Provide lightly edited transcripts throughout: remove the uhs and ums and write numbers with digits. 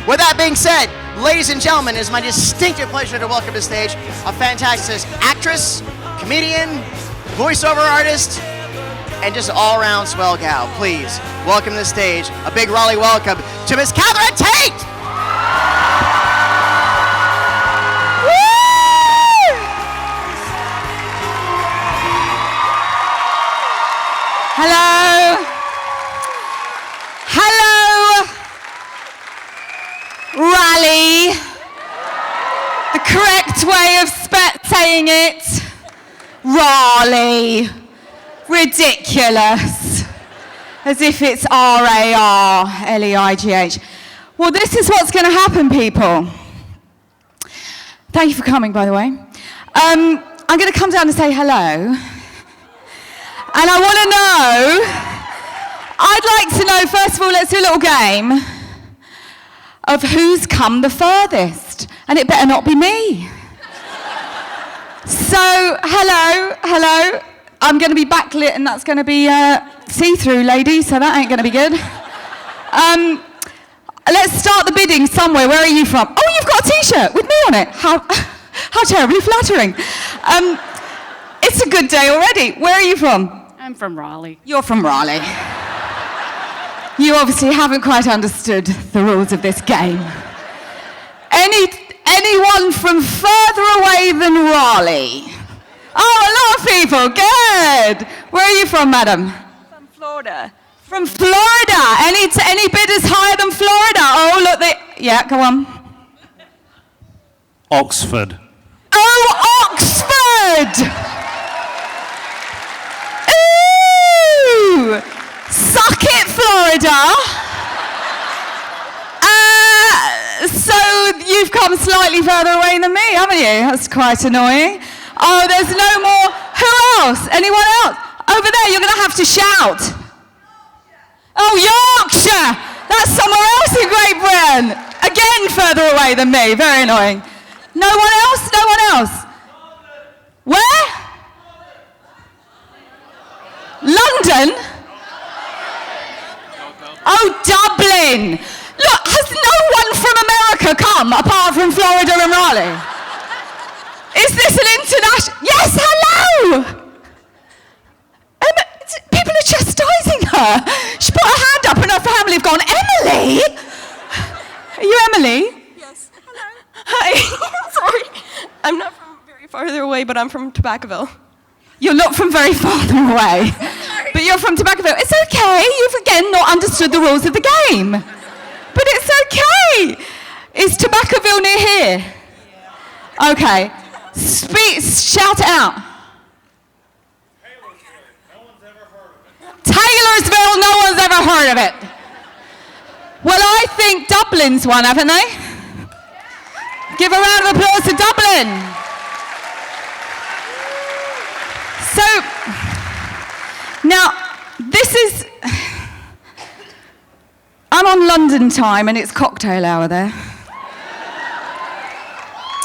With that being said, ladies and gentlemen, it is my distinctive pleasure to welcome to the stage a fantastic actress, comedian, voiceover artist, and just all-around swell gal. Please welcome to the stage a big Raleigh welcome to Miss Catherine Tate. Hello. Hello, Raleigh. The correct way of saying it, Raleigh. Ridiculous. As if it's R-A-R-L-E-I-G-H. Well, this is what's going to happen, people. Thank you for coming, by the way. I'm going to come down and say hello. And I want to know, I'd like to know, first of all, let's do a little game of who's come the furthest. And it better not be me. So, hello. I'm going to be backlit and that's going to be see-through, ladies, so that ain't going to be good. Let's start the bidding somewhere. Where are you from? Oh, you've got a T-shirt with me on it. How terribly flattering. It's a good day already. Where are you from? I'm from Raleigh. You're from Raleigh. You obviously haven't quite understood the rules of this game. Anyone from further away than Raleigh? Oh, a lot of people. Good. Where are you from, madam? From Florida. From Florida. Any bidders higher than Florida? Oh, look. Yeah, go on. Oxford. Oh, Oxford! Ooh! Suck it, Florida. So you've come slightly further away than me, haven't you? That's quite annoying. Oh, there's no more. Who else? Anyone else? Over there, you're going to have to shout. Oh, Yorkshire! That's somewhere else in Great Britain. Again, further away than me. Very annoying. No one else? No one else? Where? London? Oh, Dublin. Look, has no one from America come apart from Florida and Raleigh? Is this an international... Yes, hello! People are chastising her. She put her hand up and her family have gone, Emily? Are you Emily? Yes. Hello. Hi. Sorry. I'm not from very farther away, but I'm from Tobaccoville. You're not from very far away, but you're from Tobaccoville. It's okay. You've again not understood the rules of the game. But it's okay. Is Tobaccoville near here? Yeah. Okay. Shout it out. Taylorsville, no one's ever heard of it. Well, I think Dublin's one, haven't they? Give a round of applause to Dublin. So, now, I'm on London time and it's cocktail hour there.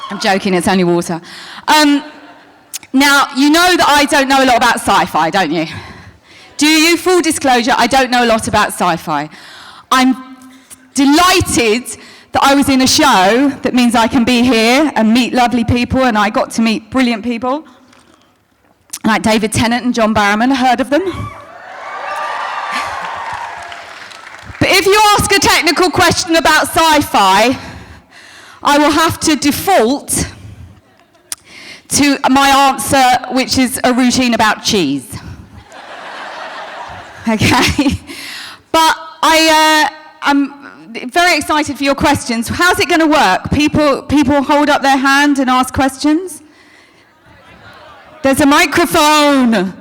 I'm joking, it's only water. Now, you know that I don't know a lot about sci-fi, don't you? Do you? Full disclosure, I don't know a lot about sci-fi. I'm delighted that I was in a show that means I can be here and meet lovely people, and I got to meet brilliant people like David Tennant and John Barrowman. Heard of them? But if you ask a technical question about sci-fi, I will have to default to my answer, which is a routine about cheese. Okay? But I'm very excited for your questions. How's it going to work? People hold up their hand and ask questions? There's a microphone.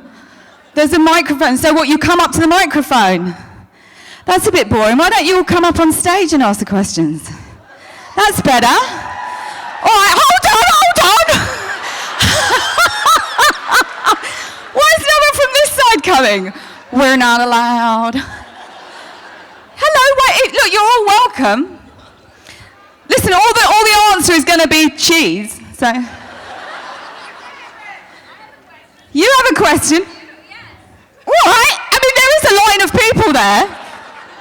There's a microphone. So what, you come up to the microphone? That's a bit boring. Why don't you all come up on stage and ask the questions? That's better. All right, hold on. Why is no one from this side coming? We're not allowed. Hello, wait, look, you're all welcome. Listen, all the answer is going to be cheese, so. You have a question? What? I mean, there is a line of people there.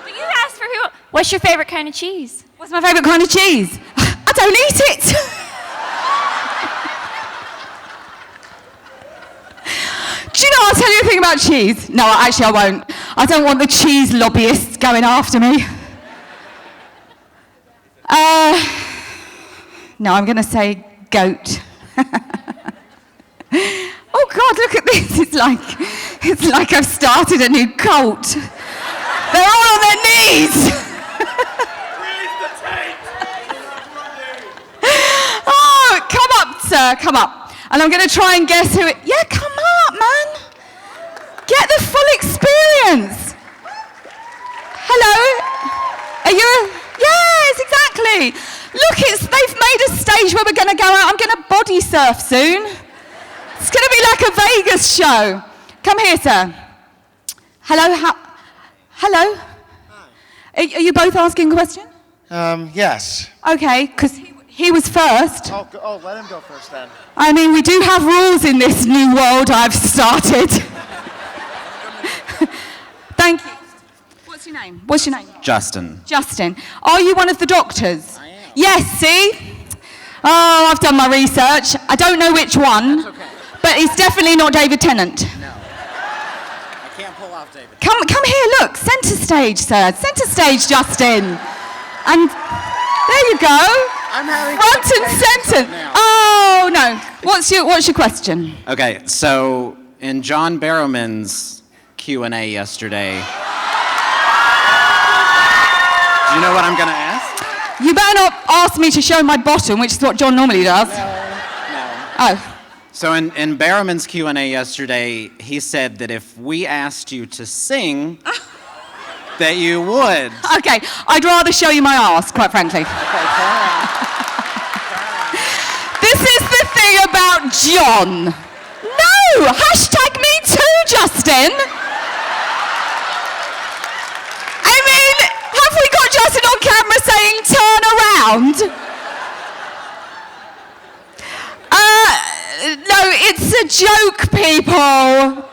But you asked for who. What's your favorite kind of cheese? What's my favourite kind of cheese? I don't eat it. Do you know, I'll tell you a thing about cheese. No, actually I won't. I don't want the cheese lobbyists going after me. No, I'm going to say goat. Oh God, look at this. It's like I've started a new cult. They're all on their knees. Oh, come up, sir, come up. And I'm going to try and guess who it... Yeah, come up, man. Get the full experience. Hello? Are you... Yes, exactly. Look, they've made a stage where we're going to go out. I'm going to body surf soon. It's going to be like a Vegas show. Come here, sir. Hello? Hello? Hi. Are you both asking a question? Yes. Okay, because he was first. Oh, let him go first then. I mean, we do have rules in this new world I've started. Thank you. What's your name? What's your name? Justin. Justin. Are you one of the doctors? I am. Yes, see? Oh, I've done my research. I don't know which one. That's okay. But it's definitely not David Tennant. No. I can't pull off David. Come here, look. Centre stage, sir. Centre stage, Justin. And there you go. I'm having front and centre. now. Oh, no. What's your question? Okay, so in John Barrowman's Q&A yesterday, do you know what I'm going to ask? You better not ask me to show my bottom, which is what John normally does. No. Oh. So in Barrowman's Q&A yesterday, he said that if we asked you to sing, that you would. Okay, I'd rather show you my arse, quite frankly. This is the thing about John. No! Hashtag me too, Justin! I mean, have we got Justin on camera saying turn around? No, it's a joke, people.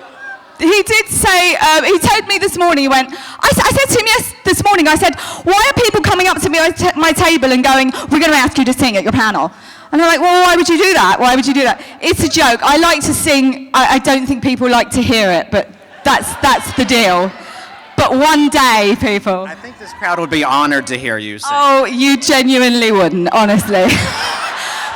He did say, he told me this morning, he went, I said to him this morning, I said, why are people coming up to me at my table and going, we're going to ask you to sing at your panel? And I'm like, well, why would you do that? Why would you do that? It's a joke. I like to sing. I don't think people like to hear it, but that's the deal. But one day, people. I think this crowd would be honored to hear you sing. Oh, you genuinely wouldn't, honestly.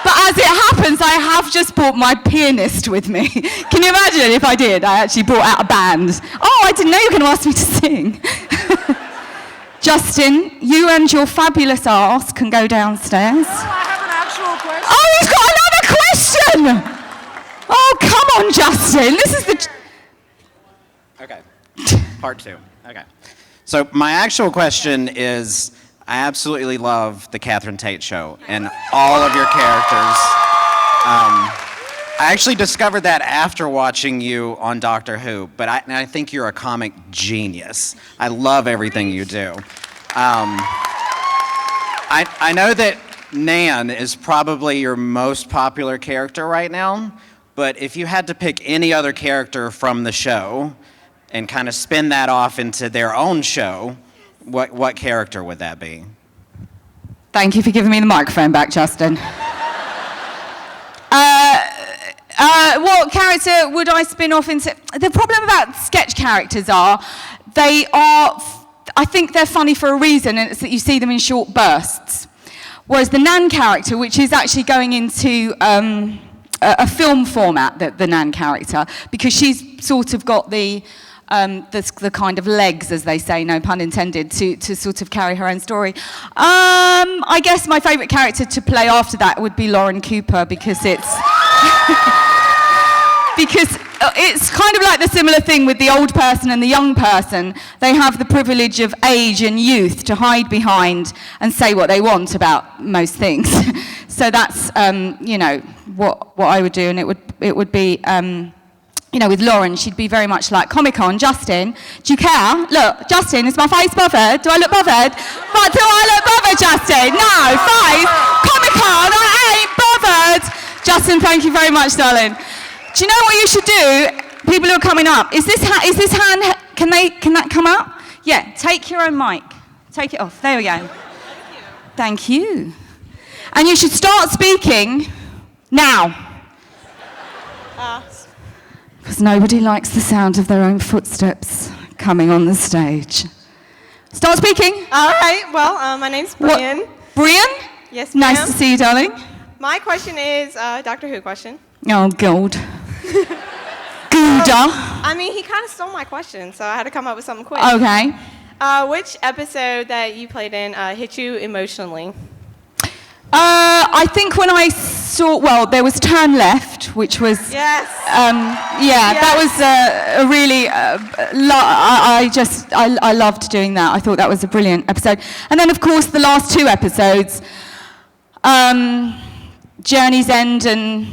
But as it happens, I have just brought my pianist with me. Can you imagine if I did? I actually brought out a band. Oh, I didn't know you were going to ask me to sing. Justin, you and your fabulous arse can go downstairs. I have an actual question. Oh, he's got another question! Oh, come on, Justin. This is the... Okay, part two. Okay. So my actual question is, I absolutely love the Catherine Tate show and all of your characters. I actually discovered that after watching you on Doctor Who, but I think you're a comic genius. I love everything you do. I know that Nan is probably your most popular character right now, but if you had to pick any other character from the show and kind of spin that off into their own show, what character would that be? Thank you for giving me the microphone back, Justin. What character would I spin off into? The problem about sketch characters I think they're funny for a reason, and it's that you see them in short bursts. Whereas the Nan character, which is actually going into a film format, the Nan character, because she's sort of got the kind of legs, as they say, no pun intended, to sort of carry her own story. I guess my favourite character to play after that would be Lauren Cooper, because it's kind of like the similar thing with the old person and the young person. They have the privilege of age and youth to hide behind and say what they want about most things. So that's what I would do, and it would be. With Lauren, she'd be very much like Comic-Con. Justin, do you care? Look, Justin, is my face bothered? Do I look bothered? But do I look bothered, Justin? No, face. Comic-Con, I ain't bothered. Justin, thank you very much, darling. Do you know what you should do? People who are coming up, is this hand, can that come up? Yeah, take your own mic. Take it off. There we go. Thank you. And you should start speaking now. Because nobody likes the sound of their own footsteps coming on the stage. Start speaking. All right. Well, my name's Brian. Brian? Yes, Nice ma'am. to see you, darling. My question is Doctor Who question. Oh, God. Gouda. I mean, he kind of stole my question, so I had to come up with something quick. Okay. Which episode that you played in hit you emotionally? I think when I saw, well, there was Turn Left, which was... Yes. That was a really... I loved doing that. I thought that was a brilliant episode. And then, of course, the last two episodes, Journey's End and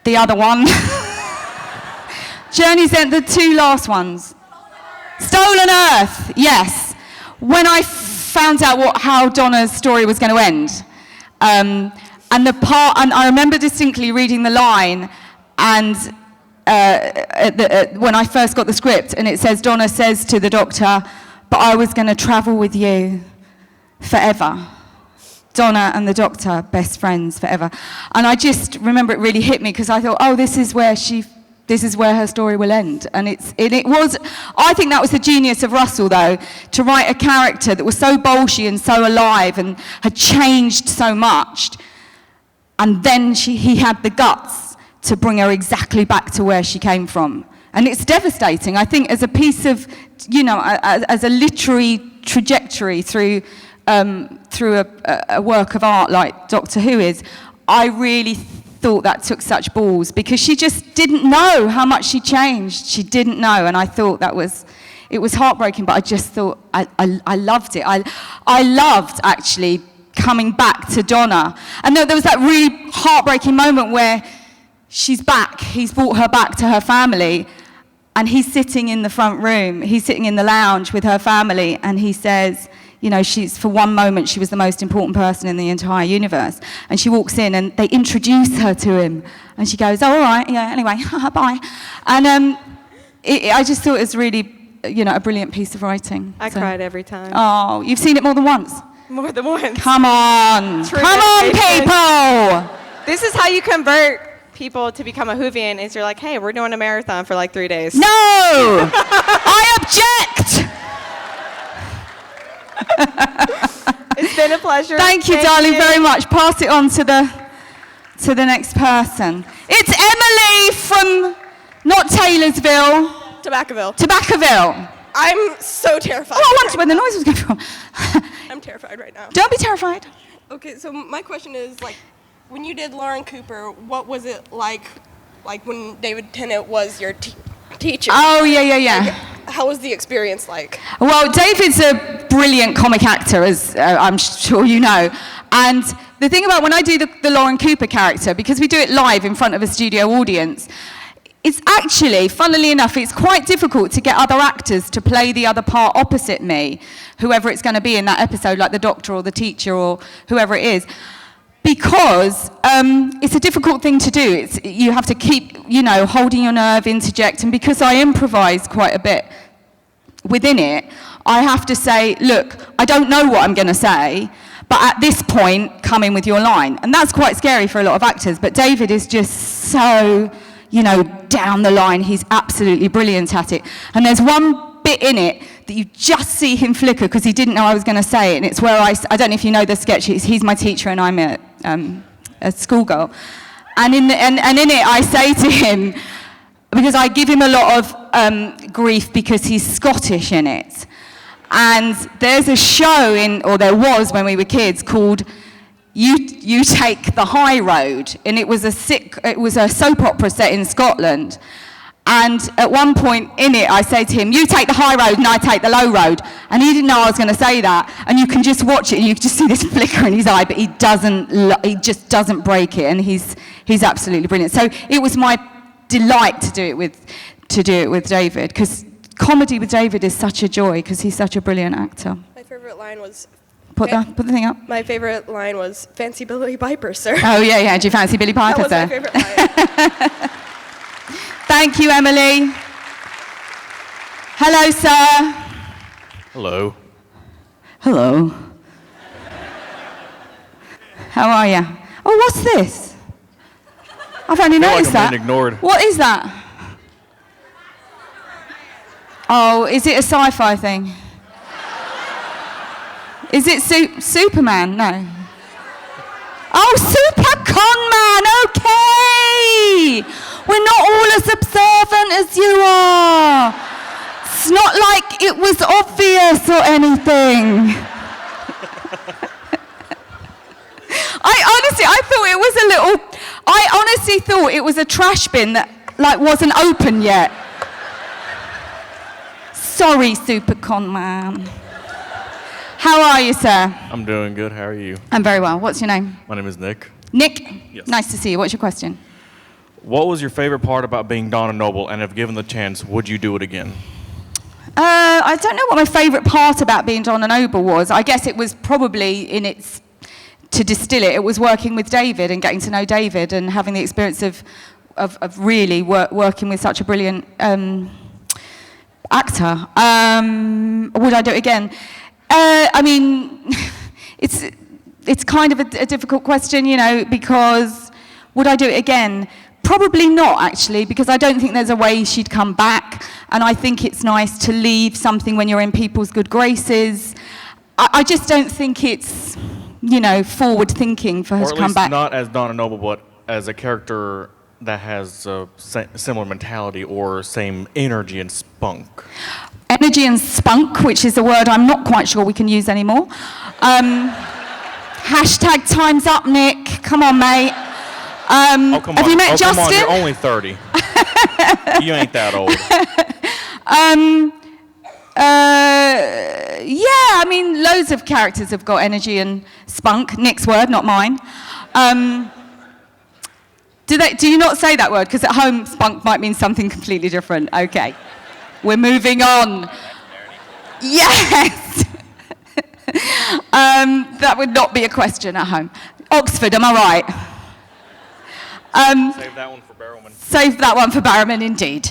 the other one. Journey's End, the two last ones. Stolen Earth, yes. When I found out how Donna's story was going to end, and I remember distinctly reading the line, and when I first got the script, and it says, Donna says to the Doctor, but I was going to travel with you forever. Donna and the Doctor, best friends forever. And I just remember it really hit me, because I thought, oh, this is where her story will end. And it was, I think that was the genius of Russell, though, to write a character that was so bolshy and so alive and had changed so much. And then he had the guts to bring her exactly back to where she came from. And it's devastating. I think as a piece of, as a literary trajectory through a work of art like Doctor Who is, I really thought that took such balls, because she just didn't know how much she changed. She didn't know, and I thought it was heartbreaking, but I just thought, I loved it. I loved, actually, coming back to Donna. And there was that really heartbreaking moment where she's back, he's brought her back to her family, and he's sitting in the front room, he's sitting in the lounge with her family, and he says, for one moment, she was the most important person in the entire universe. And she walks in, and they introduce her to him. And she goes, oh, all right, yeah, anyway, bye. And I just thought it was really, a brilliant piece of writing. I cried every time. Oh, you've seen it more than once? More than once. Come on. True Come on, dedication. people. This is how you convert people to become a Whovian, is you're like, hey, we're doing a marathon for like 3 days. No! I object! It's been a pleasure. Thank you, darling, very much. Pass it on to the next person. It's Emily from, not Taylorsville, Tobaccoville. I'm so terrified. Oh, I wondered where the noise was coming from. I'm terrified right now. Don't be terrified. Okay, so my question is, like, when you did Lauren Cooper, what was it like when David Tennant was your teacher? Oh, yeah. How was the experience like? Well, David's a brilliant comic actor, as I'm sure you know. And the thing about when I do the Lauren Cooper character, because we do it live in front of a studio audience, it's actually, funnily enough, it's quite difficult to get other actors to play the other part opposite me, whoever it's going to be in that episode, like the doctor or the teacher or whoever it is. Because it's a difficult thing to do. You have to keep, holding your nerve, interject, and because I improvise quite a bit within it, I have to say, look, I don't know what I'm going to say, but at this point, come in with your line. And that's quite scary for a lot of actors, but David is just so, down the line. He's absolutely brilliant at it. And there's one bit in it that you just see him flicker because he didn't know I was going to say it, and it's where I don't know if you know the sketch, he's my teacher and I'm a schoolgirl. And in it I say to him, because I give him a lot of grief because he's Scottish in it. And there's a show or there was when we were kids, called You Take the High Road, and it was a soap opera set in Scotland. And at one point in it, I say to him, you take the high road and I take the low road. And he didn't know I was going to say that. And you can just watch it and you can just see this flicker in his eye, but he just doesn't break it. And he's absolutely brilliant. So it was my delight to do it with David, because comedy with David is such a joy because he's such a brilliant actor. My favorite line was... Put the thing up. My favorite line was, fancy Billy Piper, sir. Oh, yeah. Do you fancy Billy Piper, That was sir? my favorite line. Thank you, Emily. Hello, sir. Hello. Hello. How are you? Oh, what's this? I've only noticed like I'm that. being ignored. What is that? Oh, is it a sci-fi thing? Is it Superman? No. Oh, Supercon man, okay! We're not all as observant as you are. It's not like it was obvious or anything. I honestly thought it was a trash bin that wasn't open yet. Sorry, Supercon man. How are you, sir? I'm doing good. How are you? I'm very well. What's your name? My name is Nick. Nick? Yes. Nice to see you. What's your question? What was your favorite part about being Donna Noble, and if given the chance, would you do it again? I don't know what my favourite part about being Donna Noble was. I guess it was probably to distill it, it was working with David and getting to know David and having the experience of really working with such a brilliant actor. Would I do it again? I mean, it's kind of a difficult question, because would I do it again? Probably not, actually, because I don't think there's a way she'd come back, and I think it's nice to leave something when you're in people's good graces. I just don't think it's, forward thinking for her to come back. Or at least not as Donna Noble, but as a character that has a similar mentality or same energy and spunk. Energy and spunk, which is a word I'm not quite sure we can use anymore. Hashtag time's up, Nick. Come on, mate. Oh, come on. Have you met Come on, Justin? you're only 30. You ain't that old. Yeah, I mean, loads of characters have got energy and spunk. Nick's word, not mine. Do you not say that word? Because at home, spunk might mean something completely different. Okay. We're moving on. Yes! That would not be a question at home. Oxford, am I right? Save that one for Barrowman. Save that one for Barrowman, indeed.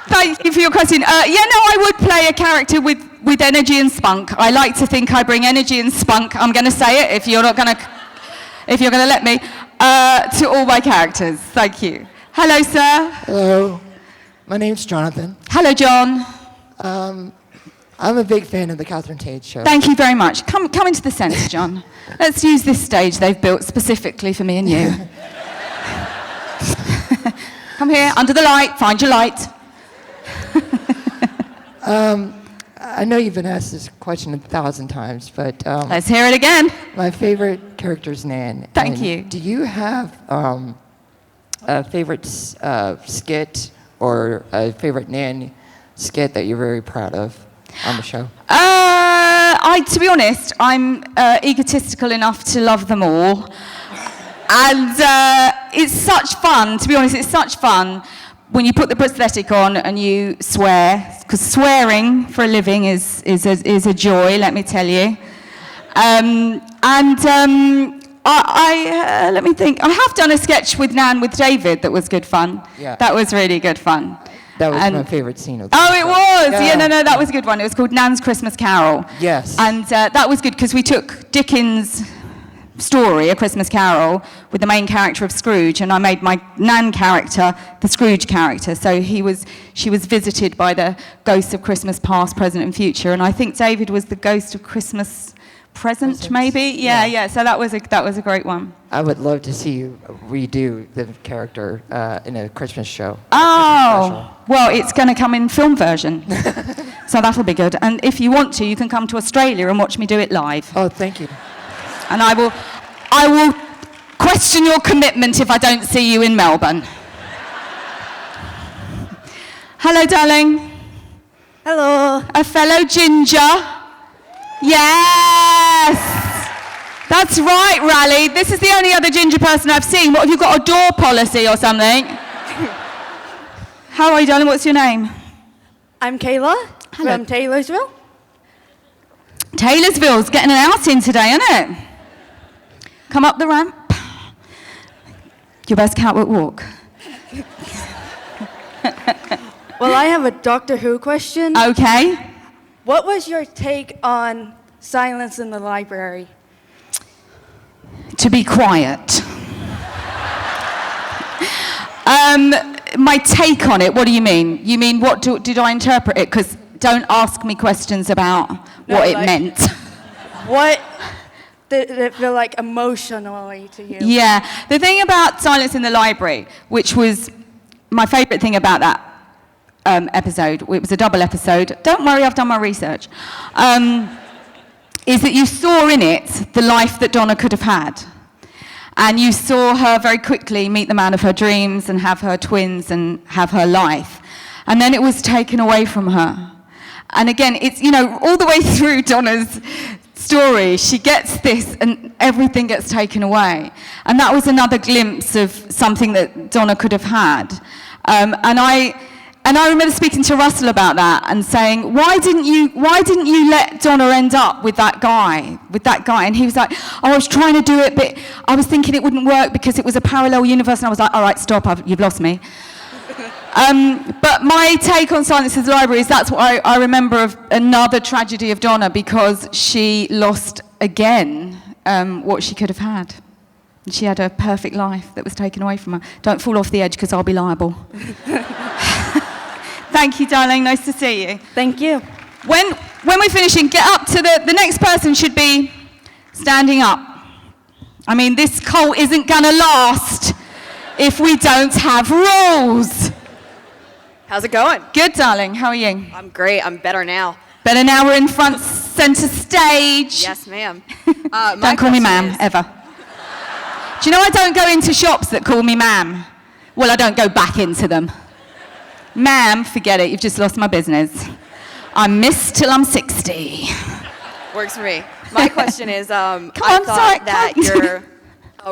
Thank you for your question. I would play a character with energy and spunk. I like to think I bring energy and spunk. I'm going to say it if you're going to let me, to all my characters. Thank you. Hello, sir. Hello, my name's Jonathan. Hello, John. I'm a big fan of the Catherine Tate show. Thank you very much. Come into the centre, John. Let's use this stage they've built specifically for me and you. Come here, under the light, find your light. I know you've been asked this question 1,000 times, but Let's hear it again. my favorite character is Nan. Thank And you. Do you have a favorite skit or a favorite Nan skit that you're very proud of on the show? To be honest, I'm egotistical enough to love them all. And it's such fun, to be honest, it's such fun when you put the prosthetic on and you swear, because swearing for a living is a joy, let me tell you. Let me think. I have done a sketch with Nan with David that was good fun. Yeah. That was really good fun. That was And- my favorite scene of the Oh, it show. was. Yeah, no, that was a good one. It was called Nan's Christmas Carol. Yes. And that was good because we took Dickens' story, A Christmas Carol, with the main character of Scrooge, and I made my Nan character the Scrooge character. So she was visited by the ghosts of Christmas past, present, and future, and I think David was the ghost of Christmas present, maybe. Yeah. So that was a great one. I would love to see you redo the character in a Christmas show. Oh, well, it's going to come in film version, so that'll be good. And if you want to, you can come to Australia and watch me do it live. Oh, thank you. And I will question your commitment if I don't see you in Melbourne. Hello, darling. Hello. A fellow ginger. Yes. That's right, Raleigh. This is the only other ginger person I've seen. What, have you got a door policy or something? How are you, darling? What's your name? I'm Kayla Hello. from Taylorsville. Taylorsville's getting an outing today, isn't it? Come up the ramp. Your best catwalk walk. Well, I have a Doctor Who question. Okay. What was your take on Silence in the Library? To be quiet. My take on it, what do you mean? You mean did I interpret it? Because don't ask me questions about what it meant. What did it feel like emotionally to you? Yeah, the thing about Silence in the Library, which was my favourite thing about that episode, it was a double episode, don't worry, I've done my research, is that you saw in it the life that Donna could have had. And you saw her very quickly meet the man of her dreams and have her twins and have her life. And then it was taken away from her. And again, it's, all the way through Donna's story, she gets this and everything gets taken away. And that was another glimpse of something that Donna could have had. And I remember speaking to Russell about that and saying, why didn't you let Donna end up with that guy? And he was like, I was trying to do it, but I was thinking it wouldn't work because it was a parallel universe. And I was like, all right, stop, you've lost me. But my take on Silence in the Library is that's what I remember of another tragedy of Donna, because she lost again what she could have had. And she had a perfect life that was taken away from her. Don't fall off the edge because I'll be liable. Thank you, darling. Nice to see you. Thank you. When we're finishing, get up to the next person should be standing up. I mean, this cult isn't going to last if we don't have rules. How's it going? Good, darling. How are you? I'm great. I'm better now. Better now. We're in front center stage. Yes, ma'am. Don't call me ma'am, ever. Do you know I don't go into shops that call me ma'am? Well, I don't go back into them. Ma'am, forget it. You've just lost my business. I'm Miss till I'm 60. Works for me. My question is, I on, thought that your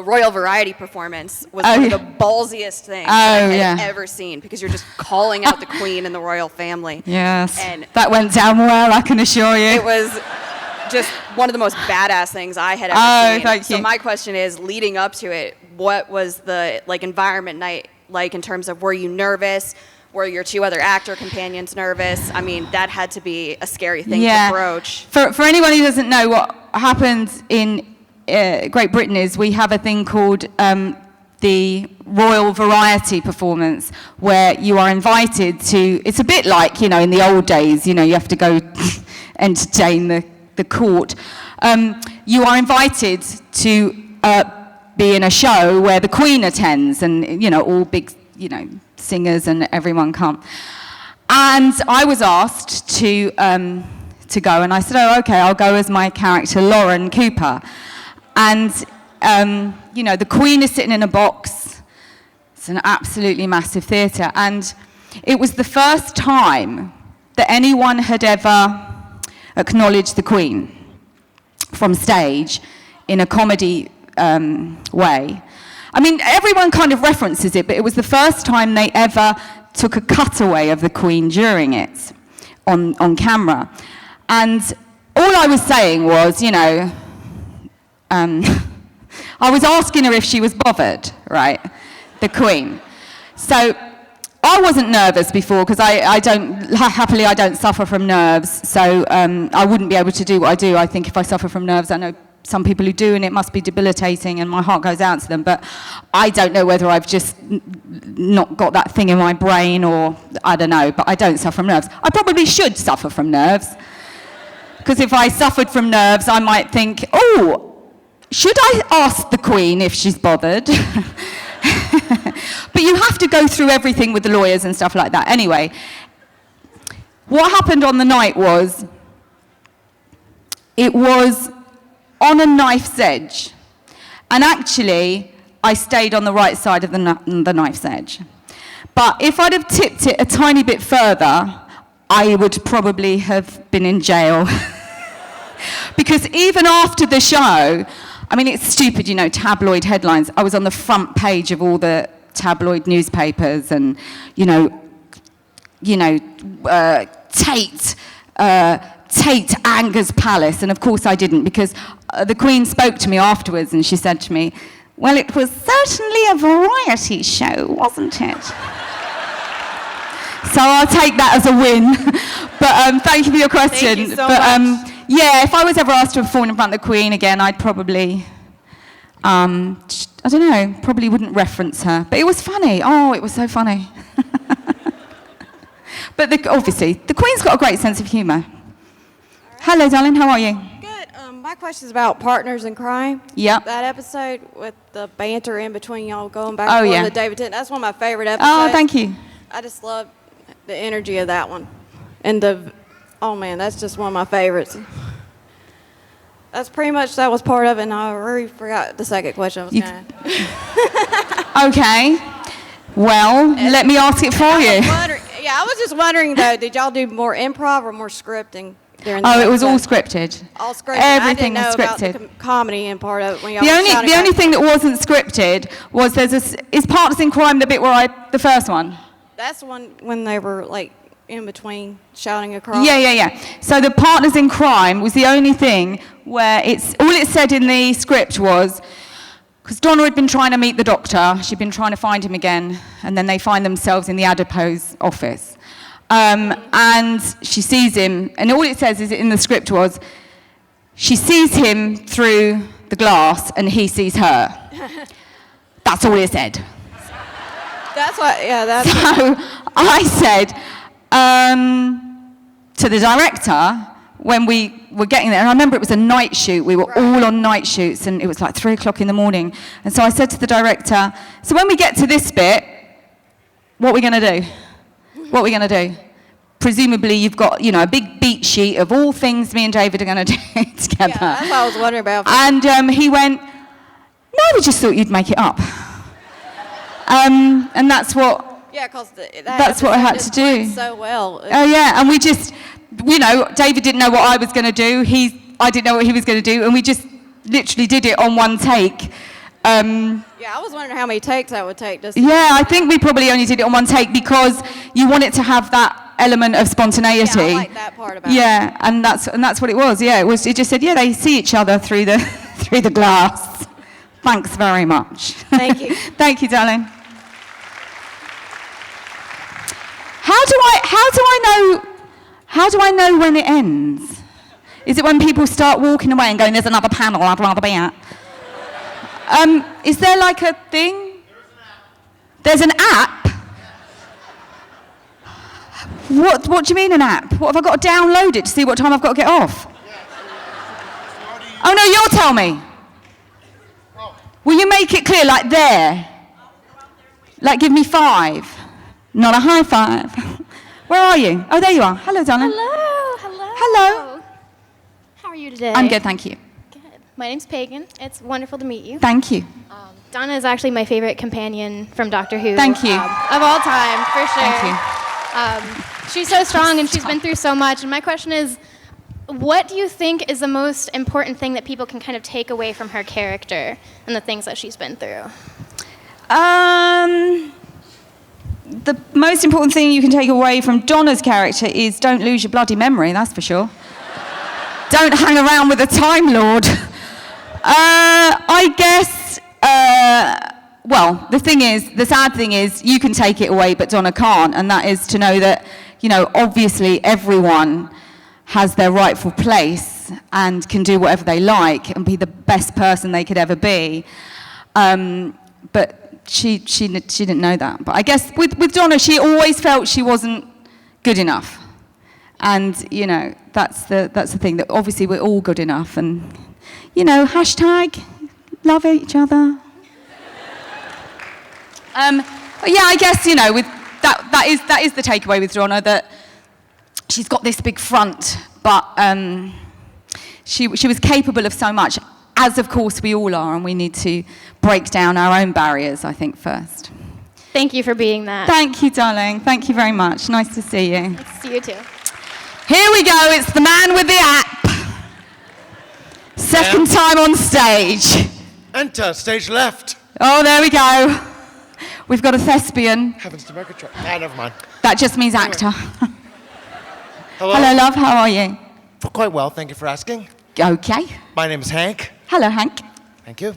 Royal Variety performance was one of the ballsiest things I had ever seen, because you're just calling out the Queen and the royal family. Yes, and that went down well, I can assure you. It was just one of the most badass things I had ever seen. Thank you. So my question is, leading up to it, what was the environment night like in terms of, were you nervous? Were your two other actor companions nervous? I mean, that had to be a scary thing to broach. For anyone who doesn't know, what happens in Great Britain is we have a thing called the Royal Variety performance, where you are invited to, it's a bit like, in the old days, you have to go entertain the court. You are invited to be in a show where the Queen attends, and, all big, singers and everyone come. And I was asked to go, and I said, oh, okay, I'll go as my character, Lauren Cooper. And, the Queen is sitting in a box. It's an absolutely massive theatre. And it was the first time that anyone had ever acknowledged the Queen from stage in a comedy way. I mean, everyone kind of references it, but it was the first time they ever took a cutaway of the Queen during it on camera. And all I was saying was, I was asking her if she was bothered, right? The Queen. So I wasn't nervous before, because I don't suffer from nerves. So I wouldn't be able to do what I do. I think if I suffer from nerves, I know some people who do, and it must be debilitating, and my heart goes out to them. But I don't know whether I've just not got that thing in my brain, or I don't know, but I don't suffer from nerves. I probably should suffer from nerves, because if I suffered from nerves, I might think, oh, should I ask the Queen if she's bothered? But you have to go through everything with the lawyers and stuff like that. Anyway, what happened on the night was, it was on a knife's edge. And actually, I stayed on the right side of the knife's edge. But if I'd have tipped it a tiny bit further, I would probably have been in jail. Because even after the show, I mean, it's stupid, tabloid headlines. I was on the front page of all the tabloid newspapers, and, Tate angers palace. And of course I didn't, because the Queen spoke to me afterwards, and she said to me, well, it was certainly a variety show, wasn't it? So I'll take that as a win. But thank you for your question. Thank you so much. yeah, if I was ever asked to perform in front of the Queen again, I'd probably, I don't know, probably wouldn't reference her. But it was funny. Oh, it was so funny. But obviously, the Queen's got a great sense of humour. Hello, darling, how are you? Good. My question is about Partners in Crime. Yep. That episode with the banter in between y'all going back Oh, and forth yeah. with David Tennant. That's one of my favorite episodes. Oh, thank you. I just love the energy of that one. And oh man, that's just one of my favorites. That's pretty much, that was part of it, and I already forgot the second question I was going to Okay. Well, let me ask it for you. I was just wondering though, did y'all do more improv or more scripting during the Oh, it was all episode? scripted. All scripted. Everything I was didn't know scripted. about the comedy and part of it when y'all The were only, shouting the only back. thing that wasn't scripted was is Partners in Crime the bit where the first one? That's the one when they were like in between shouting across. Yeah. So the Partners in Crime was the only thing where all it said in the script was, because Donna had been trying to meet the doctor, she'd been trying to find him again, and then they find themselves in the adipose office. And she sees him, and all it says is in the script was, she sees him through the glass and he sees her. That's all it said. That's what, yeah, that's. So I said to the director, when we were getting there, and I remember it was a night shoot, we were all on night shoots, and it was like 3 o'clock in the morning. And so I said to the director, so when we get to this bit, what are we going to do? What are we going to do? Presumably you've got, a big beat sheet of all things me and David are going to do together. Yeah, that's what I was wondering about. And he went, no, we just thought you'd make it up. And that's what... Yeah, because that's what I had to do. So well. Oh yeah, and we just, David didn't know what I was going to do. I didn't know what he was going to do, and we just literally did it on one take. Yeah, I was wondering how many takes that would take. Yeah, I think we probably only did it on one take because you want it to have that element of spontaneity. Yeah, I like that part about it. Yeah, and that's what it was. Yeah, it just said, yeah, they see each other through the glass. Thanks very much. Thank you. Thank you, darling. How do I know when it ends? Is it when people start walking away and going, there's another panel I'd rather be at? Is there like a thing? There's an app? What do you mean an app? What, have I got to download it to see what time I've got to get off? Oh no, you'll tell me. Will you make it clear, like there? Like give me 5. Not a high five. Where are you? Oh, there you are. Hello, darling. Hello. How are you today? I'm good, thank you. Good. My name's Pagan. It's wonderful to meet you. Thank you. Donna is actually my favorite companion from Doctor Who. Thank you. Of all time, for sure. Thank you. She's so strong and she's been through so much. And my question is, what do you think is the most important thing that people can kind of take away from her character and the things that she's been through? The most important thing you can take away from Donna's character is don't lose your bloody memory, that's for sure. Don't hang around with a Time Lord. I guess, well, the sad thing is you can take it away, but Donna can't, and that is to know that, obviously everyone has their rightful place and can do whatever they like and be the best person they could ever be. But she didn't know that. But I guess with Donna, she always felt she wasn't good enough. And, that's the thing, that obviously we're all good enough. And, hashtag love each other. But yeah, I guess, with that is the takeaway with Donna, that she's got this big front, but she was capable of so much, as of course we all are, and we need to break down our own barriers, I think, first. Thank you for being that. Thank you, darling. Thank you very much. Nice to see you. Nice to see you too. Here we go. It's the man with the app. Second time on stage. Enter stage left. Oh, there we go. We've got a thespian. Heavens to Murgatroyd. Ah, never mind. That just means actor. Hello. Hello, love. How are you? Quite well, thank you for asking. Okay. My name is Hank. Hello, Hank. Thank you.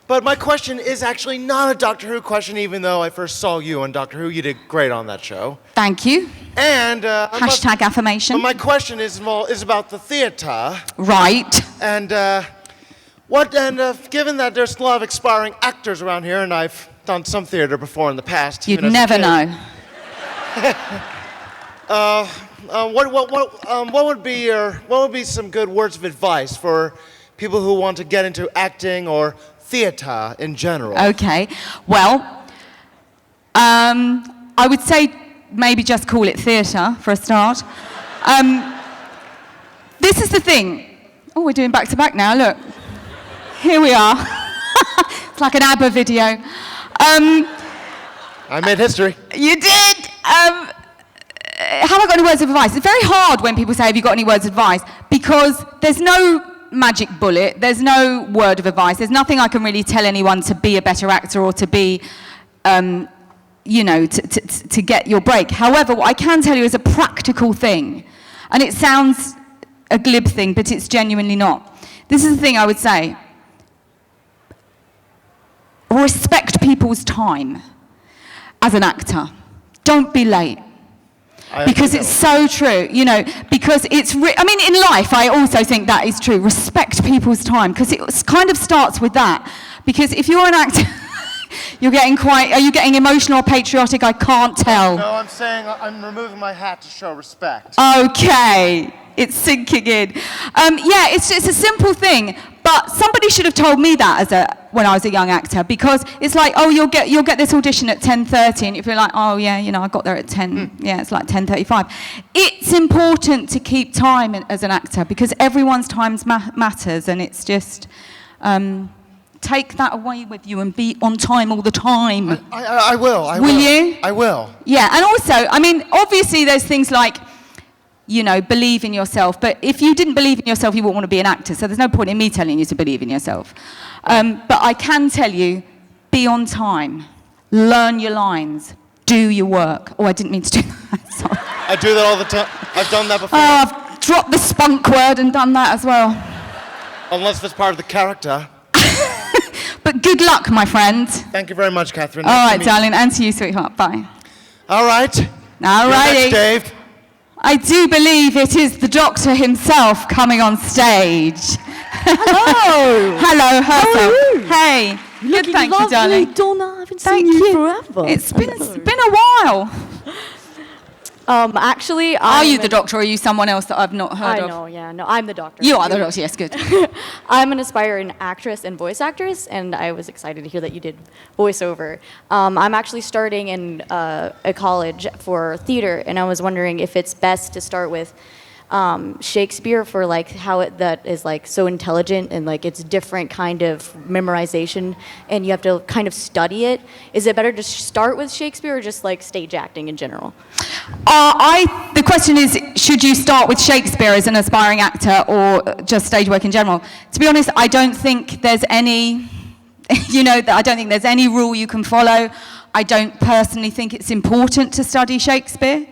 But my question is actually not a Doctor Who question, even though I first saw you on Doctor Who. You did great on that show. Thank you. And Hashtag affirmation. But my question is about the theater. Right. And given that there's a lot of expiring actors around here, and I've done some theater before in the past. You'd even as a never kid, know. what would be some good words of advice for people who want to get into acting or theater in general? Okay. Well, I would say maybe just call it theatre for a start. This is the thing. Oh, we're doing back to back now. Look, here we are. It's like an ABBA video. I made history. You did. Have I got any words of advice? It's very hard when people say, have you got any words of advice? Because there's no magic bullet. There's no word of advice. There's nothing I can really tell anyone to be a better actor or to be, to get your break. However, what I can tell you is a practical thing. And it sounds a glib thing, but it's genuinely not. This is the thing I would say. Respect people's time as an actor. Don't be late. Because it's so true, because it's in life, I also think that is true. Respect people's time, because it kind of starts with that. Because if you're an actor, are you getting emotional or patriotic? I can't tell. No, I'm saying I'm removing my hat to show respect. Okay, it's sinking in. It's a simple thing, but somebody should have told me that when I was a young actor, because it's like, oh, you'll get this audition at 10:30, and you'll be like, oh yeah, I got there at 10. Yeah, it's like 10:35. It's important to keep time as an actor because everyone's time matters, and it's just take that away with you and be on time all the time. I will. Will you? I will. Yeah, and also, obviously there's things like, believe in yourself. But if you didn't believe in yourself, you wouldn't want to be an actor. So there's no point in me telling you to believe in yourself. But I can tell you, be on time. Learn your lines. Do your work. Oh, I didn't mean to do that. Sorry. I do that all the time. I've done that before. Oh, I've dropped the spunk word and done that as well. Unless it's part of the character. But good luck, my friend. Thank you very much, Catherine. All right, darling. And to you, sweetheart. Bye. All right. All righty. Dave. I do believe it is the Doctor himself coming on stage. Hello. Hello, herself. How are you? Hey. Good, thank you, darling. Donna. I haven't Thank seen you you. forever. It's been a while. Actually, Are you the Doctor or are you someone else that I've not heard of? I know, yeah. No, I'm the Doctor. You are the Doctor, yes, good. I'm an aspiring actress and voice actress, and I was excited to hear that you did voiceover. I'm actually starting in a college for theater, and I was wondering if it's best to start with Shakespeare for how that is so intelligent and it's different kind of memorization, and you have to kind of study it. Is it better to start with Shakespeare or just stage acting in general? The question is, should you start with Shakespeare as an aspiring actor or just stage work in general? To be honest, I don't think there's any, I don't think there's any rule you can follow. I don't personally think it's important to study Shakespeare.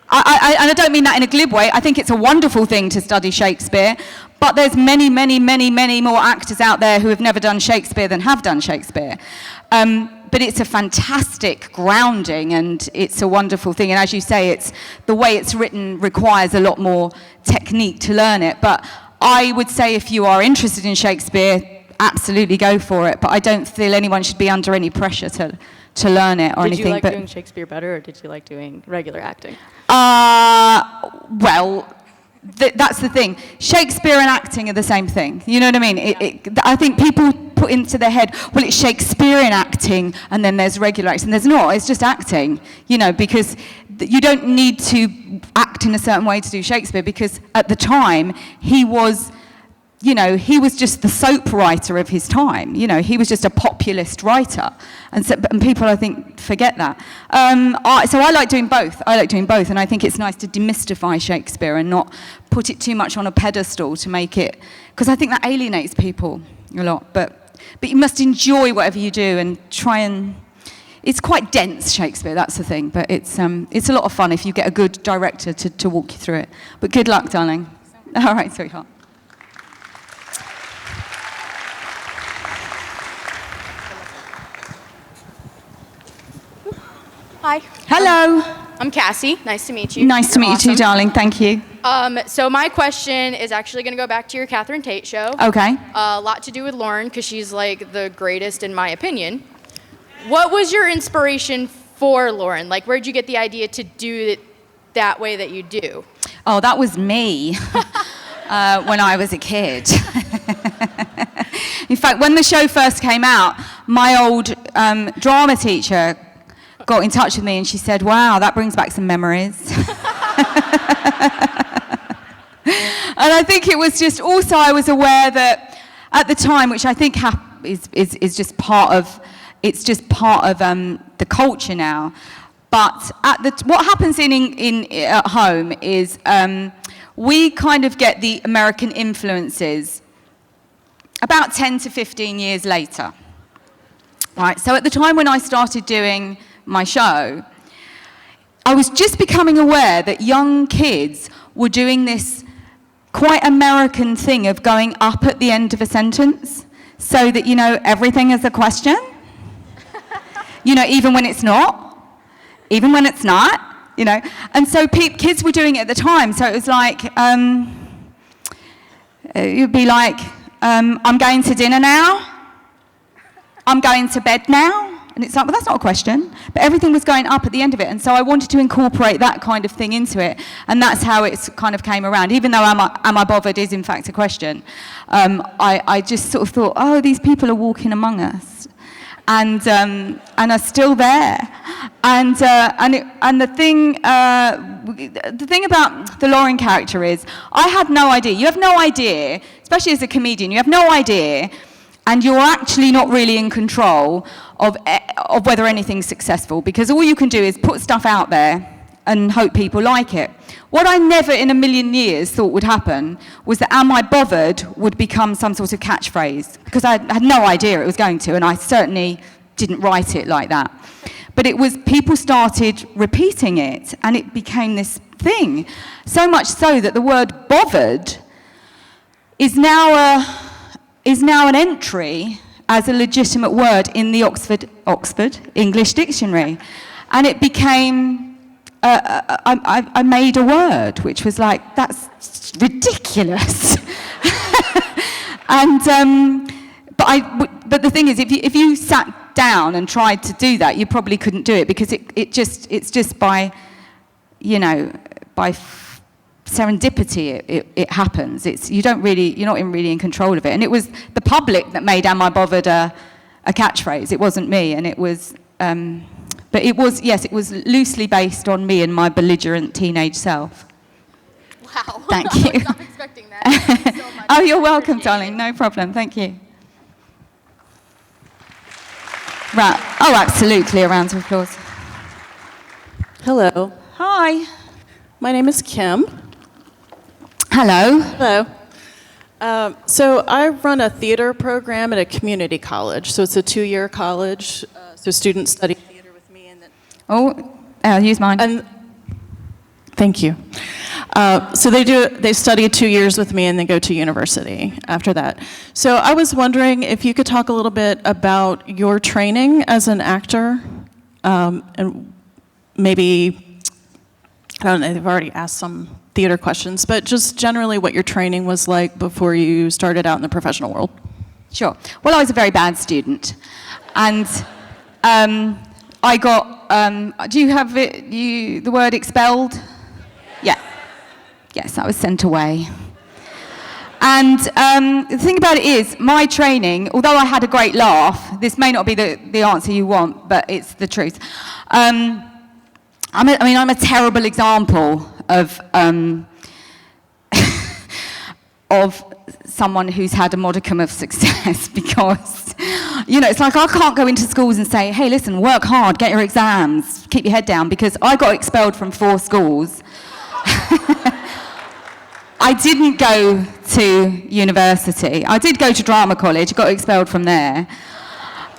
And I don't mean that in a glib way. I think it's a wonderful thing to study Shakespeare, but there's many, many, many, many more actors out there who have never done Shakespeare than have done Shakespeare. But it's a fantastic grounding, and it's a wonderful thing. And as you say, it's the way it's written requires a lot more technique to learn it. But I would say if you are interested in Shakespeare, absolutely go for it. But I don't feel anyone should be under any pressure to learn it or anything. Did you like doing Shakespeare better, or did you like doing regular acting? That's the thing. Shakespeare and acting are the same thing. You know what I mean? I think people put into their head, well, it's Shakespearean acting and then there's regular acting. There's not. It's just acting, because you don't need to act in a certain way to do Shakespeare, because at the time he was just the soap writer of his time. He was just a populist writer. And people, I think, forget that. So I like doing both. And I think it's nice to demystify Shakespeare and not put it too much on a pedestal to make it, because I think that alienates people a lot. But you must enjoy whatever you do and try and... It's quite dense, Shakespeare, that's the thing. But it's a lot of fun if you get a good director to walk you through it. But good luck, darling. All right, sweetheart. Hi. Hello. I'm Cassie. Nice to meet you. Nice to meet you too, Awesome. darling. Thank you. So my question is actually going to go back to your Catherine Tate show. Okay. A lot to do with Lauren because she's like the greatest in my opinion. What was your inspiration for Lauren? Like, where'd you get the idea to do it that way that you do? Oh, that was me when I was a kid. In fact, when the show first came out, my old drama teacher got in touch with me and she said, wow, that brings back some memories. And I think it was just, also I was aware that at the time, which I think is just part of, it's just part of the culture now. But what happens at home is we kind of get the American influences about 10 to 15 years later. Right, so at the time when I started doing my show, I was just becoming aware that young kids were doing this quite American thing of going up at the end of a sentence so that, everything is a question. Even when it's not, even when it's not, And so kids were doing it at the time. So it was like, it would be like, I'm going to dinner now. I'm going to bed now. And it's like, well, that's not a question. But everything was going up at the end of it. And so I wanted to incorporate that kind of thing into it. And that's how it kind of came around. Even though am I bothered is in fact a question. I just sort of thought, oh, these people are walking among us. And are still there. And the thing about the Lauren character is, I had no idea. You have no idea, especially as a comedian, you have no idea, and you're actually not really in control of whether anything's successful, because all you can do is put stuff out there and hope people like it. What I never in a million years thought would happen was that "Am I bothered" would become some sort of catchphrase, because I had no idea it was going to, and I certainly didn't write it like that. But it was, people started repeating it, and it became this thing. So much so that the word "bothered" is now an entry as a legitimate word in the Oxford English Dictionary. And it became, I made a word, which was like, that's ridiculous. But the thing is, if you sat down and tried to do that, you probably couldn't do it, because it's just by, by serendipity it happens. You're not really in control of it. And it was the public that made "Am I bothered" a catchphrase. It wasn't me, and it was. But it was loosely based on me and my belligerent teenage self. Wow. Thank you. I was not expecting that. Thank you so much. Oh, you're welcome, darling. No problem. Thank you. Right. Oh, absolutely. A round of applause. Hello. Hi. My name is Kim. Hello. Hello. So I run a theater program at a community college. So it's a 2-year college. So students study theater with me. I'll use mine. And thank you. So they study 2 years with me and then go to university after that. So I was wondering if you could talk a little bit about your training as an actor, and maybe, I don't know, they've already asked some theater questions, but just generally what your training was like before you started out in the professional world. Sure. Well, I was a very bad student. And I got, do you have the word expelled? Yeah. Yes, I was sent away. And the thing about it is, my training, although I had a great laugh, this may not be the answer you want, but it's the truth. I'm a terrible example of someone who's had a modicum of success, because, it's like I can't go into schools and say, hey, listen, work hard, get your exams, keep your head down, because I got expelled from 4 schools. I didn't go to university. I did go to drama college, got expelled from there.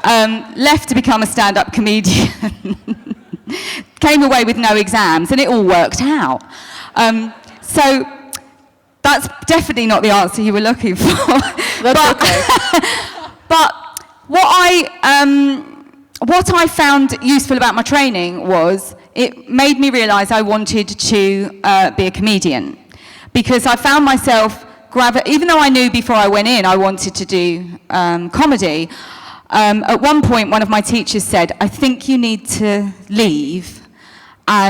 Left to become a stand-up comedian. Came away with no exams, and it all worked out. So that's definitely not the answer you were looking for. That's okay. But what what I found useful about my training was it made me realise I wanted to be a comedian, because I found myself, even though I knew before I went in I wanted to do comedy, at one point one of my teachers said, I think you need to leave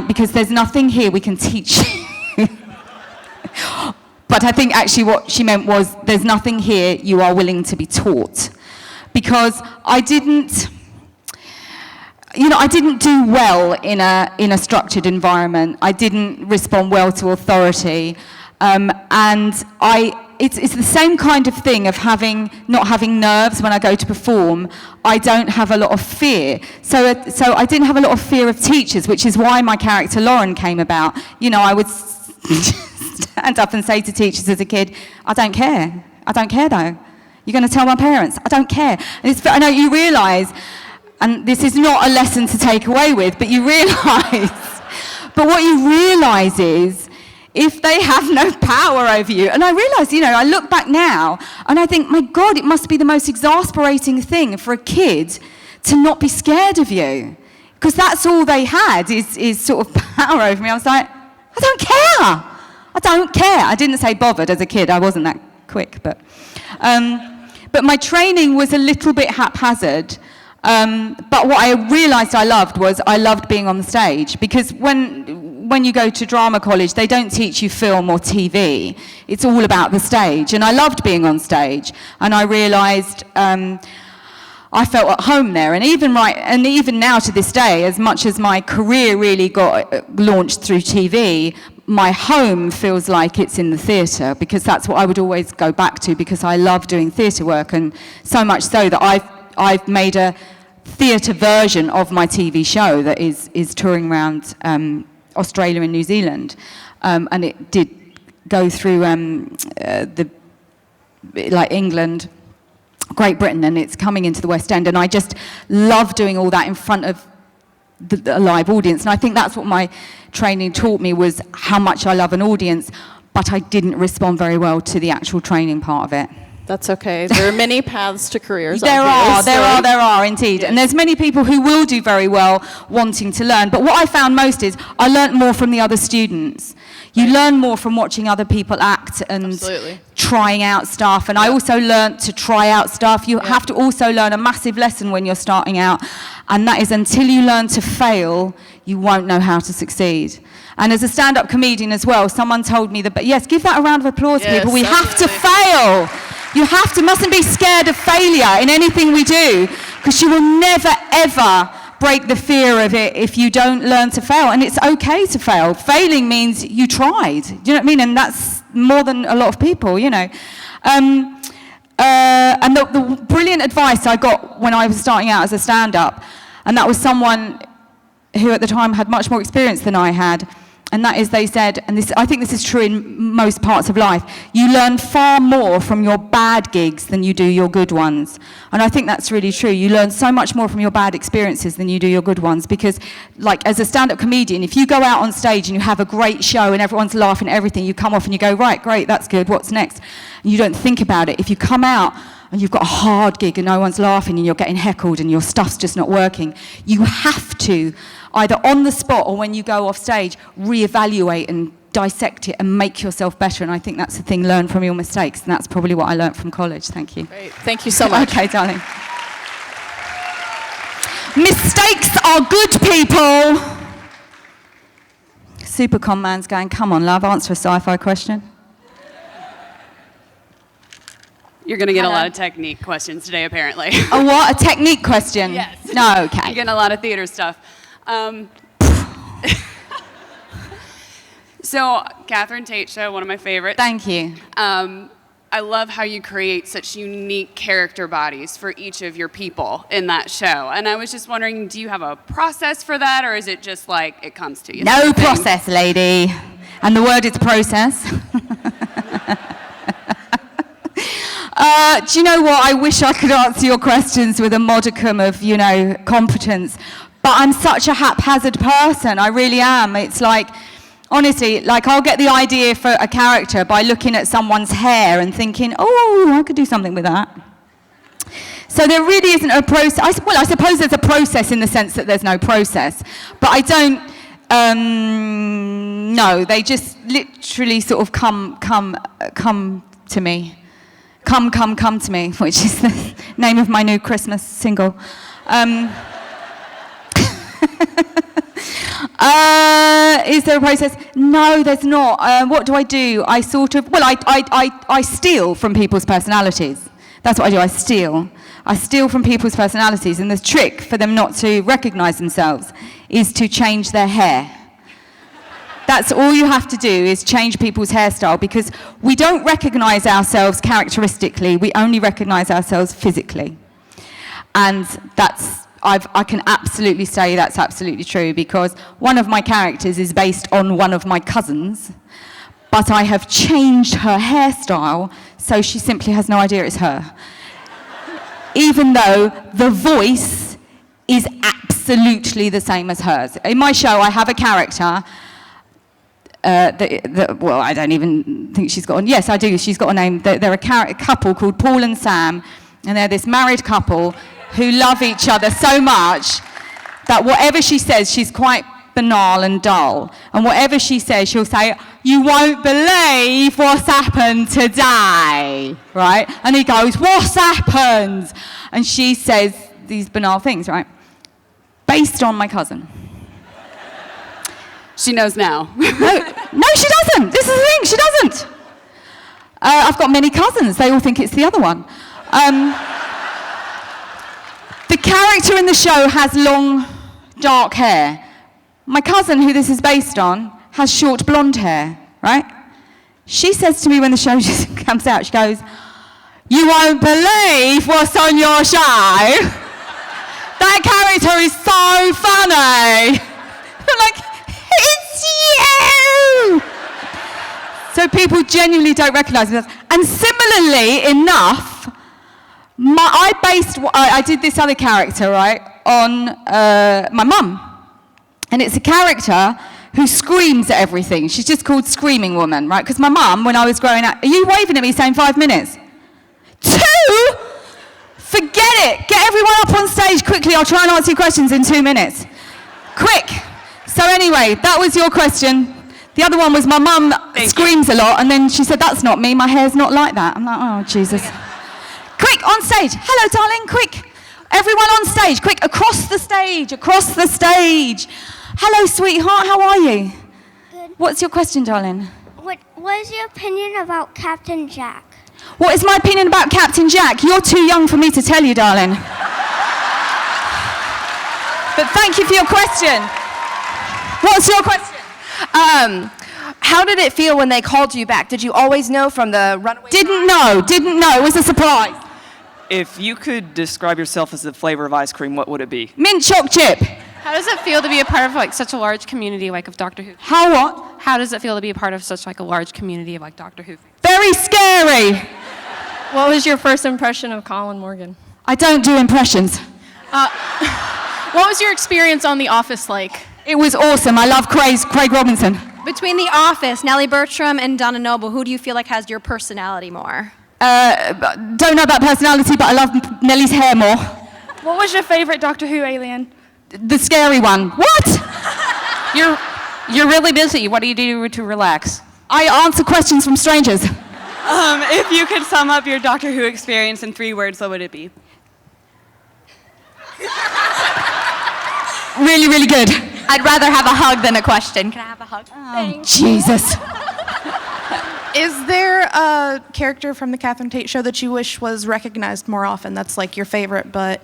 because there's nothing here we can teach you. But I think actually what she meant was there's nothing here you are willing to be taught. Because I didn't do well in a structured environment. I didn't respond well to authority. It's the same kind of thing of not having nerves when I go to perform. I don't have a lot of fear. So I didn't have a lot of fear of teachers, which is why my character Lauren came about. I would stand up and say to teachers as a kid, I don't care. I don't care though. You're going to tell my parents? I don't care. And I know you realise, and this is not a lesson to take away with, but you realise, but what you realise is, if they have no power over you, and I realise, I look back now, and I think, my God, it must be the most exasperating thing for a kid to not be scared of you. Because that's all they had, is sort of power over me. I was like, I don't care. I don't care. I didn't say bothered as a kid. I wasn't that quick, but my training was a little bit haphazard. But what I realised I loved being on the stage, because when you go to drama college, they don't teach you film or TV. It's all about the stage, and I loved being on stage. And I realised I felt at home there, and even now to this day, as much as my career really got launched through TV, my home feels like it's in the theatre, because that's what I would always go back to, because I love doing theatre work, and so much so that I've made a theatre version of my TV show that is touring around Australia and New Zealand, and it did go through England, Great Britain, and it's coming into the West End, and I just love doing all that in front of the live audience. And I think that's what my training taught me, was how much I love an audience, but I didn't respond very well to the actual training part of it. That's okay. There are many paths to careers. There are indeed. Yes. And there's many people who will do very well wanting to learn. But what I found most is I learnt more from the other students. You learn more from watching other people act and trying out stuff. And I also learnt to try out stuff. You have to also learn a massive lesson when you're starting out. And that is, until you learn to fail, you won't know how to succeed. And as a stand-up comedian as well, someone told me that, yes, give that a round of applause, people. We have to fail. You mustn't be scared of failure in anything we do, because you will never, ever break the fear of it if you don't learn to fail. And it's okay to fail. Failing means you tried. Do you know what I mean? And that's more than a lot of people, And the brilliant advice I got when I was starting out as a stand-up, and that was someone who at the time had much more experience than I had, and that is, they said, and I think this is true in most parts of life, you learn far more from your bad gigs than you do your good ones. And I think that's really true. You learn so much more from your bad experiences than you do your good ones, because, as a stand-up comedian, if you go out on stage and you have a great show and everyone's laughing at everything, you come off and you go, right, great, that's good, what's next? And you don't think about it. If you come out and you've got a hard gig and no one's laughing and you're getting heckled and your stuff's just not working, you have to, either on the spot or when you go off stage, reevaluate and dissect it and make yourself better. And I think that's the thing, learn from your mistakes. And that's probably what I learned from college. Thank you. Great. Thank you so much. Okay, darling. Mistakes are good, people. Supercon man's going, come on, love, answer a sci-fi question. You're going to get a lot of technique questions today, apparently. A what? A technique question? Yes. No, okay. You're getting a lot of theater stuff. So, Catherine Tate show, one of my favorites. Thank you. I love how you create such unique character bodies for each of your people in that show. And I was just wondering, do you have a process for that, or is it just like it comes to you? No process, lady. And the word is process. Do you know what? I wish I could answer your questions with a modicum of, competence. But I'm such a haphazard person. I really am. It's like, honestly, I'll get the idea for a character by looking at someone's hair and thinking, oh, I could do something with that. So there really isn't a process. Well, I suppose there's a process in the sense that there's no process, but I don't. No, they just literally sort of come to me. Come to me, which is the name of my new Christmas single. Is there a process? No, there's not. What do? I sort of, well, I steal from people's personalities. That's what I do, I steal. I steal from people's personalities, and the trick for them not to recognize themselves is to change their hair. That's all you have to do, is change people's hairstyle, because we don't recognize ourselves characteristically, we only recognize ourselves physically. And I can absolutely say that's absolutely true, because one of my characters is based on one of my cousins, but I have changed her hairstyle so she simply has no idea it's her. Even though the voice is absolutely the same as hers. In my show, I have a character, well, I don't even think she's got yes, I do, she's got a name. They're a couple called Paul and Sam, and they're this married couple who love each other so much that whatever she says, she's quite banal and dull. And whatever she says, she'll say, "You won't believe what's happened today," right? And he goes, "What's happened?" And she says these banal things, right? Based on my cousin. She knows now. No, she doesn't. This is the thing, she doesn't. I've got many cousins. They all think it's the other one. The character in the show has long, dark hair. My cousin, who this is based on, has short blonde hair, right? She says to me when the show just comes out, she goes, "You won't believe what's on your show. That character is so funny." I'm like, "It's you!" So people genuinely don't recognize themselves. And similarly enough, I did this other character, right, on my mum. And it's a character who screams at everything. She's just called Screaming Woman, right? Because my mum, when I was growing up, are you waving at me saying 5 minutes? 2? Forget it. Get everyone up on stage quickly. I'll try and answer your questions in 2 minutes. Quick. So anyway, that was your question. The other one was my mum screams a lot, and then she said, "That's not me. My hair's not like that." I'm like, "Oh, Jesus." Quick, on stage. Hello, darling, quick. Everyone on stage, quick, across the stage, across the stage. Hello, sweetheart, how are you? Good. What's your question, darling? What is your opinion about Captain Jack? What is my opinion about Captain Jack? You're too young for me to tell you, darling. But thank you for your question. What's your question? How did it feel when they called you back? Did you always know from the runaway? Didn't know. It was a surprise. If you could describe yourself as the flavor of ice cream, what would it be? Mint choc chip. How does it feel to be a part of like such a large community like of Doctor Who? How what? How does it feel to be a part of such like a large community of like Doctor Who? Very scary. What was your first impression of Colin Morgan? I don't do impressions. What was your experience on The Office like? It was awesome. I love Craig Robinson. Between The Office, Nellie Bertram, and Donna Noble, who do you feel like has your personality more? Don't know about personality, but I love Nellie's hair more. What was your favorite Doctor Who alien? The scary one. What? You're really busy. What do you do to relax? I answer questions from strangers. If you could sum up your Doctor Who experience in 3 words, what would it be? Really, really good. I'd rather have a hug than a question. Can I have a hug? Oh, Jesus. Is there a character from the Catherine Tate show that you wish was recognized more often? That's like your favorite, but...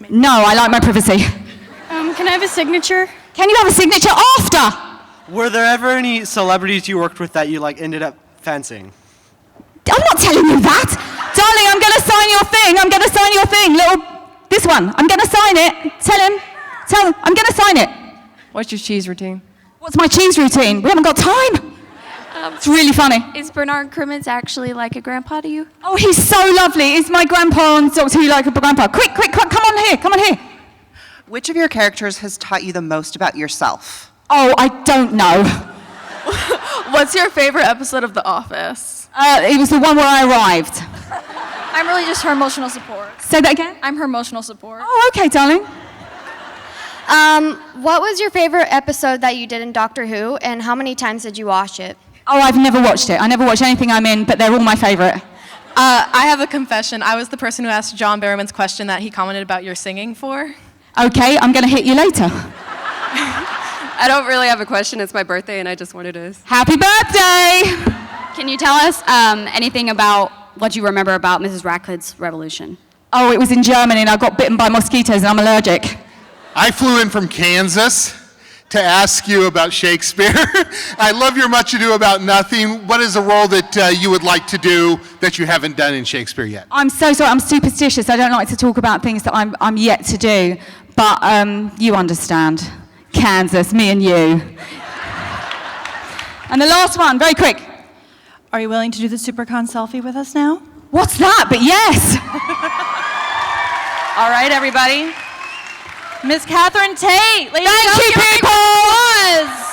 No, I like my privacy. Can I have a signature? Can you have a signature after? Were there ever any celebrities you worked with that you like ended up fancying? I'm not telling you that. Darling, I'm going to sign your thing. I'm going to sign your thing. This one. I'm going to sign it. Tell him. I'm going to sign it. What's your cheese routine? What's my cheese routine? We haven't got time. It's really funny. Is Bernard Crimmins actually like a grandpa to you? Oh, he's so lovely. Is my grandpa on Doctor Who like a grandpa? Quick, come on here. Which of your characters has taught you the most about yourself? Oh, I don't know. What's your favorite episode of The Office? It was the one where I arrived. I'm really just her emotional support. Say that again? I'm her emotional support. Oh, okay, darling. What was your favorite episode that you did in Doctor Who, and how many times did you watch it? Oh, I've never watched it. I never watch anything I'm in, but they're all my favorite. I have a confession. I was the person who asked John Barrowman's question that he commented about your singing for. Okay, I'm going to hit you later. I don't really have a question. It's my birthday, and I just wanted to... Happy birthday! Can you tell us anything about what you remember about Mrs. Radcliffe's revolution? Oh, it was in Germany, and I got bitten by mosquitoes, and I'm allergic. I flew in from Kansas to ask you about Shakespeare. I love your Much Ado About Nothing. What is a role that you would like to do that you haven't done in Shakespeare yet? I'm so sorry. I'm superstitious. I don't like to talk about things that I'm yet to do. But you understand. Kansas, me and you. And the last one, very quick. Are you willing to do the Supercon selfie with us now? What's that? But yes. All right, everybody. Miss Catherine Tate, ladies and Thank you, gentlemen, people.